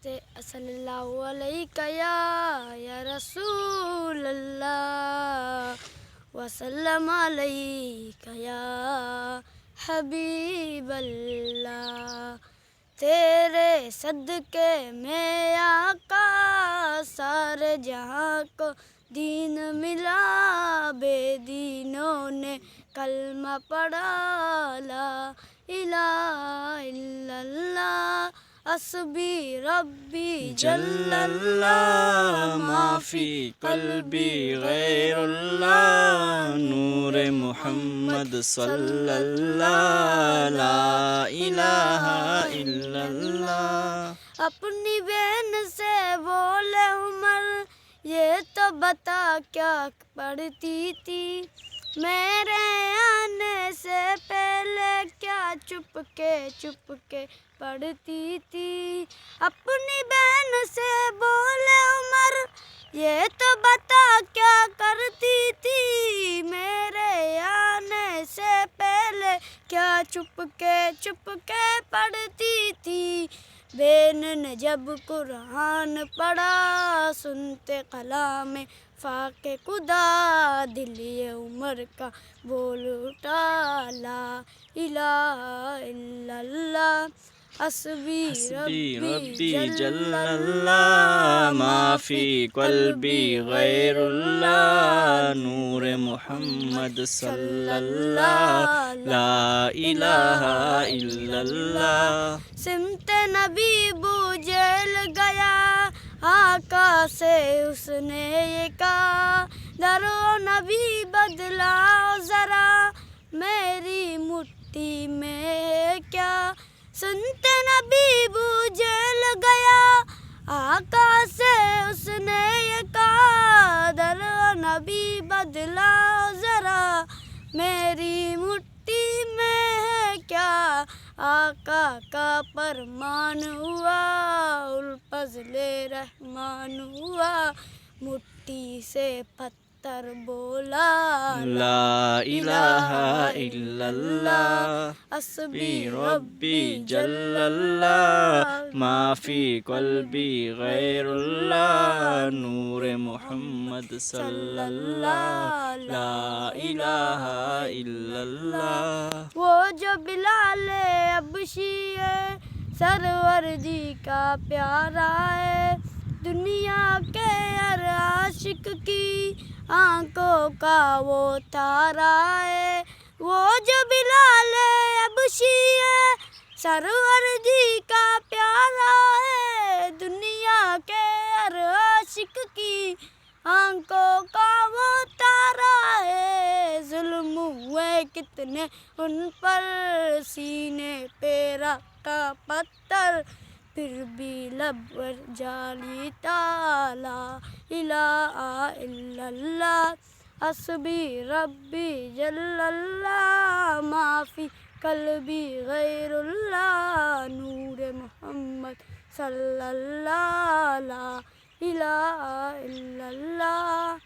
صلی اللہ علیہ یا رسول اللہ وسلم علیک یا حبیب اللہ. تیرے صدقے میں آقا سارے جہاں کو دین ملا. بے دینوں نے کلمہ پڑھا لا الہ الا اللہ. حسبی ربی جل اللہ ما فی قلبی غیر اللہ. نور محمد صلی اللہ لا الہ الا اللہ. اپنی بہن سے بولے عمر یہ تو بتا کیا پڑھتی تھی. میرے آنے سے پہلے کیا چپ کے پڑھتی تھی. اپنی بہن سے بولے عمر یہ تو بتا کیا کرتی تھی. میرے آنے سے پہلے کیا چپ کے پڑھتی تھی. بہن نے جب قرآن پڑھا سنتے کلام پاک خدا. دل یہ عمر کا بول اٹھا لا الہ الا اللہ. حسبی ربی جل اللہ ما فی قلبی غیر اللہ. نور محمد صلی اللہ لا الہ الا اللہ. سمت نبی بو جیل گیا آقا سے اس نے یہ کہا. درو نبی بدلاؤ ذرا میری مٹھی میں ہے کیا. سنتے نبی بو جیل گیا آقا سے اس نے یہ کہا. درو نبی بدلاؤ ذرا میری مٹھی میں ہے کیا. آقا کا فرمان ہوا الفضل رحمان ہوا. مٹھی سے پتھر بولا لا الہ الا اللہ. حسبی ربی جل اللہ ما فی قلبی غیر اللہ. نور محمد صلی اللہ لا الہ الا اللہ. وہ جو بلال حبشی ہے سرور جی کا پیارا ہے. دنیا کے ہر عاشق کی آنکھوں کا وہ تارا ہے. وہ جو بلال حبشی ہے سرور جی کا پیارا ہے. دنیا کے ہر عاشق کی آنکھوں کا وہ تارا ہے. ظلم ہوئے کتنے ان پر سینے پہ رکھا پتھر پھر بھی لب پر جالی لا الہ الا اللہ. حسبی ربی جل اللہ ما فی قلبی غیر اللہ. نور محمد صلی اللہ لا الہ الا اللہ.